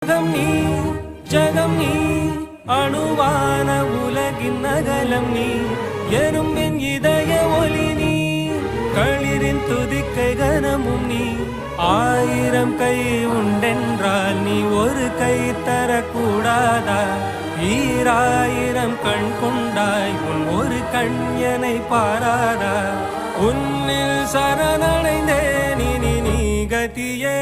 நீ ஜகம் நீ அணுவான உலகின் நகலம் நீ எறும்பின் இதய ஒளி நீ களிரின் துதிக்கை கனமும் நீ ஆயிரம் கை உண்டென்றால் நீ ஒரு கை தரக்கூடாதா ஈராயிரம் கண் கொண்டாய் உன் ஒரு கண்யனை பாராதா உன்னில் சரணடைந்தேன் நீ கதியே